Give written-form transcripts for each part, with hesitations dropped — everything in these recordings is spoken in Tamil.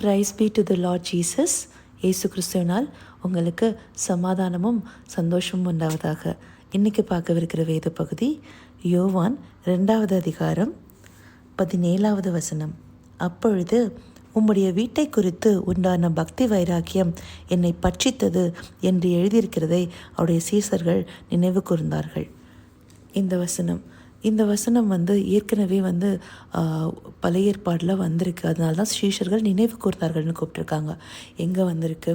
Price B to the Lord Jesus. இயேசு கிறிஸ்துவினால் உங்களுக்கு சமாதானமும் சந்தோஷமும் உண்டாவதாக. இன்றைக்கி பார்க்கவிருக்கிற வேத பகுதி யோவான் 2வது அதிகாரம் 17வது வசனம். அப்பொழுது உம்முடைய வீட்டை குறித்து உண்டான பக்தி வைராக்கியம் என்னை பட்சித்தது என்று எழுதியிருக்கிறதை அவருடைய சீசர்கள் நினைவு கூர்ந்தார்கள். இந்த வசனம் ஏற்கனவே பழைய ஏற்பாடில் வந்திருக்கு. அதனால தான் சீஷர்கள் நினைவு கூர்ந்தார்கள்னு கூப்பிட்டுருக்காங்க. எங்கே வந்திருக்கு?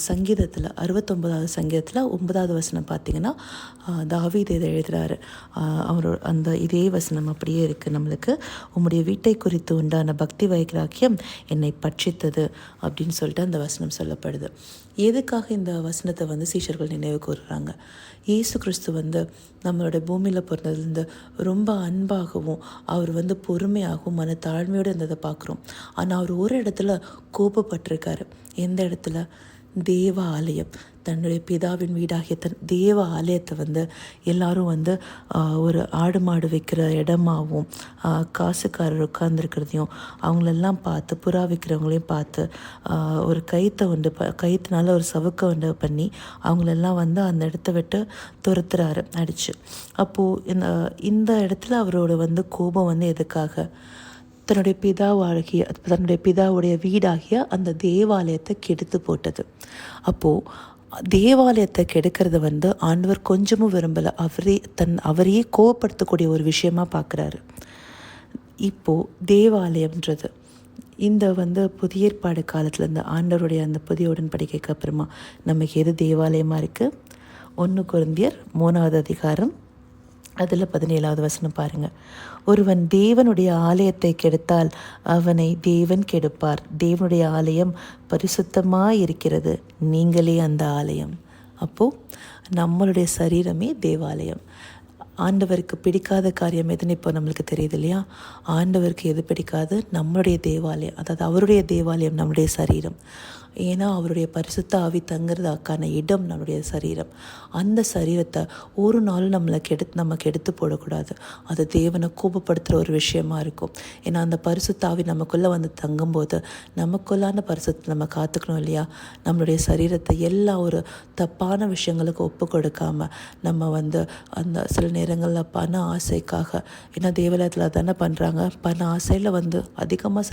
சங்கீதத்தில் 69வது சங்கீதத்தில் 9வது வசனம் பார்த்திங்கன்னா தாவீது இதை எழுதுகிறாரு. அவரோட அந்த இதே வசனம் அப்படியே இருக்குது நம்மளுக்கு. உம்முடைய வீட்டை குறித்து உண்டான பக்தி வைராக்கியம் என்னை பட்சித்தது அப்படின்னு சொல்லிட்டு அந்த வசனம் சொல்லப்படுது. எதுக்காக இந்த வசனத்தை சீஷர்கள் நினைவு கூறுறாங்க? இயேசு கிறிஸ்து நம்மளோட பூமியில் பிறந்ததுலேருந்து ரொம்ப அன்பாகவும் அவர் பொறுமையாகவும் மன தாழ்மையோடு இருந்ததை பார்க்குறோம். ஆனால் அவர் ஒரு இடத்துல கோபப்பட்டிருக்காரு. எந்த இடத்துல? தேவ ஆலயம், தன்னுடைய பிதாவின் வீடாகிய தேவ ஆலயத்தை எல்லாரும் ஒரு ஆடு மாடு வைக்கிற இடமாகவும் காசுக்காரர் உட்கார்ந்துருக்கிறதையும் அவங்களெல்லாம் பார்த்து, புறா வைக்கிறவங்களையும் பார்த்து ஒரு கயிற்றுனால ஒரு சவுக்கை பண்ணி அவங்களெல்லாம் அந்த இடத்த விட்டு துரத்துறாரு அடிச்சு. அப்போது இந்த இடத்துல அவரோட கோபம் எதுக்காக? தன்னுடைய பிதாவுடைய வீடாகிய அந்த தேவாலயத்தை கெடுத்து போட்டது. அப்போது தேவாலயத்தை கெடுக்கிறது ஆண்டவர் கொஞ்சமும் விரும்பலை. அவரையே கோவப்படுத்தக்கூடிய ஒரு விஷயமா பார்க்குறாரு. இப்போது தேவாலயம்ன்றது இந்த புதிய ஏற்பாடு காலத்தில் இந்த ஆண்டவருடைய அந்த புதிய உடன்படிக்கைக்கு அப்புறமா நமக்கு எது தேவாலயமாக இருக்குது? 1 கொரிந்தியர் 3வது அதிகாரம் அதில் 17வது வசனம் பாருங்கள். ஒருவன் தேவனுடைய ஆலயத்தை கெடுத்தால் அவனை தேவன் கெடுப்பார். தேவனுடைய ஆலயம் பரிசுத்தமாக இருக்கிறது, நீங்களே அந்த ஆலயம். அப்போது நம்மளுடைய சரீரமே தேவாலயம். ஆண்டவருக்கு பிடிக்காத காரியம் எதுன்னு இப்போ நம்மளுக்கு தெரியுது இல்லையா? ஆண்டவருக்கு எது பிடிக்காது? நம்மளுடைய தேவாலயம், அதாவது அவருடைய தேவாலயம் நம்முடைய சரீரம். ஏன்னா அவருடைய பரிசுத்த ஆவி தங்குறதுக்கான இடம் நம்மளுடைய சரீரம். அந்த சரீரத்தை ஒரு நாள் நம்ம கெடுத்து போடக்கூடாது. அது தேவனை கோபப்படுத்துகிற ஒரு விஷயமா இருக்கும். ஏன்னா அந்த பரிசுத்த ஆவி நமக்குள்ளே தங்கும்போது நமக்குள்ளான பரிசுத்தை நம்ம காத்துக்கணும் இல்லையா? நம்மளுடைய சரீரத்தை எல்லா ஒரு தப்பான விஷயங்களுக்கு ஒப்பு கொடுக்காமல் நம்ம அந்த சில நேரங்களில் பண ஆசைக்காக, ஏன்னா தேவாலயத்தில் தானே பண்ணுறாங்க, பண ஆசையில் அதிகமாக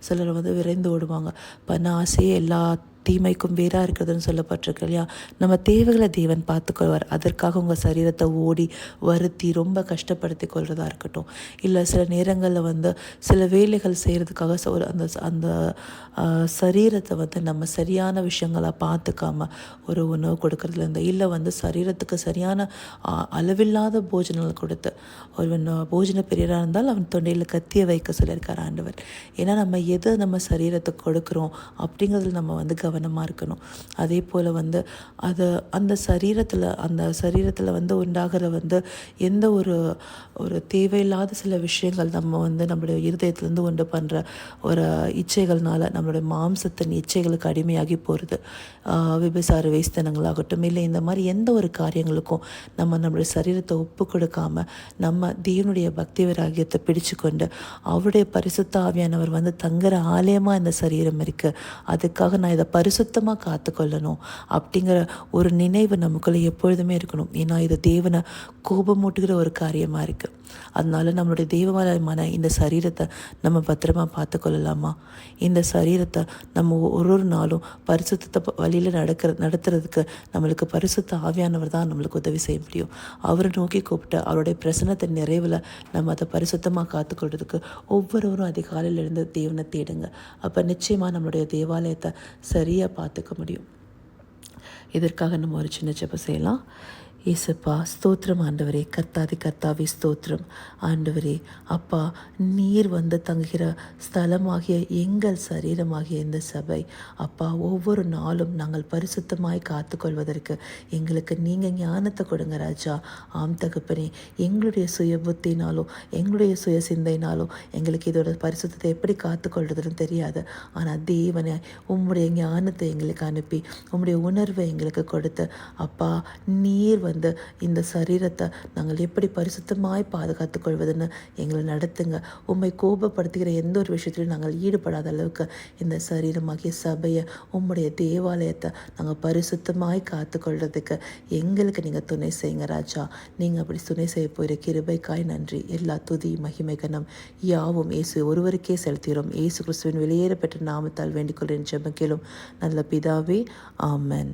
சிலர் விரைந்து ஓடுவாங்க. பண ஆசையே எல்லா தீமைக்கும் வேறாக இருக்கிறதுன்னு சொல்லப்பட்டிருக்கு இல்லையா? நம்ம தேவைகளை தேவன் பார்த்துக்கொள்வார். அதற்காக உங்கள் சரீரத்தை ஓடி வருத்தி ரொம்ப கஷ்டப்படுத்தி கொள்வதாக இருக்கட்டும், இல்லை சில நேரங்களில் சில வேலைகள் செய்கிறதுக்காக அந்த சரீரத்தை நம்ம சரியான விஷயங்களை பார்த்துக்காம ஒரு உணவு கொடுக்கறதுலேருந்து, இல்லை சரீரத்துக்கு சரியான அளவில்லாத போஜனங்கள் கொடுத்து, ஒருவன் போஜன பிரியராக இருந்தால் அவன் தொண்டையில் கத்தியை வைக்க சொல்லியிருக்கார் ஆண்டவர். ஏன்னா நம்ம சரீரத்துக்கு கொடுக்குறோம் அப்படிங்கிறதுல நம்ம கவனமாக இருக்கணும். அதே போல் அது அந்த சரீரத்தில் உண்டாகிற எந்த ஒரு தேவையில்லாத சில விஷயங்கள் நம்ம நம்மளுடைய இருதயத்துலேருந்து உண்டு பண்ணுற ஒரு இச்சைகள்னால நம்மளுடைய மாம்சத்தின் இச்சைகளுக்கு அடிமையாகி போகிறது. விபசார வேஸ்தனங்களாகட்டும், இல்லை இந்த மாதிரி எந்த ஒரு காரியங்களுக்கும் நம்மளுடைய சரீரத்தை ஒப்பு கொடுக்காம நம்ம தேவனுடைய பக்தி வைராக்கியத்தை பிடிச்சு கொண்டு அவருடைய பரிசுத்த ஆவியானவர் தங்குற ஆலயமாக இந்த சரீரம் இருக்குது, அதுக்காக நான் இதை பரிசுத்தமாக காத்துக்கொள்ளணும் அப்படிங்கிற ஒரு நினைவு நமக்குள்ளே எப்பொழுதுமே இருக்கணும். ஏன்னா இது தேவனை கோபமூட்டுகிற ஒரு காரியமாக இருக்குது. அதனால நம்மளுடைய தேவாலயமான இந்த சரீரத்தை நம்ம பத்திரமா பார்த்துக்கொள்ளலாமா? இந்த சரீரத்தை நம்ம ஒரு நாளும் பரிசுத்த வழியில் நடத்துறதுக்கு நம்மளுக்கு பரிசுத்த ஆவியானவர் தான் நம்மளுக்கு உதவி செய்ய முடியும். அவரை நோக்கி கூப்பிட்டு அவருடைய பிரசன்னத்தின் நிறைவில் நம்ம அதை பரிசுத்தமாக காத்துக்கொள்றதுக்கு ஒவ்வொருவரும் அதிகாலையிலிருந்து தேவனை தேடுங்க. அப்போ நிச்சயமாக நம்மளுடைய தேவாலயத்தை சரியாக பார்த்துக்க முடியும். இதற்காக நம்ம ஒரு சின்ன ஜெபம் செய்யலாம். இயேசுப்பா, ஸ்தோத்திரம் ஆண்டவரே. கர்த்தாவே ஸ்தோத்திரம் ஆண்டவரே. அப்பா, நீர் தங்குகிற ஸ்தலமாகிய எங்கள் சரீரமாகிய இந்த சபை அப்பா, ஒவ்வொரு நாளும் நாங்கள் பரிசுத்தமாய் காத்துக்கொள்வதற்கு எங்களுக்கு நீங்கள் ஞானத்தை கொடுங்க ராஜா. ஆம் தகப்பனே, எங்களுடைய சுய புத்தினாலும் எங்களுடைய சுய சிந்தையினாலும் எங்களுக்கு இதோட பரிசுத்தத்தை எப்படி காத்துக்கொள்றதுன்னு தெரியாது. ஆனால் தேவனை உம்முடைய ஞானத்தை எங்களுக்கு அனுப்பி உம்முடைய உணர்வை எங்களுக்கு கொடுத்து அப்பா, நீர் இந்த சரீரத்தை நாங்கள் எப்படி பரிசுத்தமாய் பாதுகாத்துக் கொள்வதுன்னு எங்களை நடத்துங்க. உம்மை கோபப்படுத்துகிற எந்த ஒரு விஷயத்திலும் நாங்கள் ஈடுபடாத அளவுக்கு இந்த சரீரமாகிய சபையை, உம்முடைய தேவாலயத்தை நாங்கள் பரிசுத்தமாய் காத்துக்கொள்றதுக்கு எங்களுக்கு நீங்கள் துணை செய்யுங்க ராஜா. நீங்கள் அப்படி துணை செய்ய போகிற கிருபைக்காய் நன்றி. எல்லா துதி மகிமை கனம் யாவும் இயேசு ஒருவருக்கே செலுத்துகிறோம். இயேசு கிறிஸ்துவின் வெளியேற பெற்ற நாமத்தால் வேண்டிக் கொள்கிறேன் ஜெபம் கேளும் நல்ல பிதாவே, ஆமென்.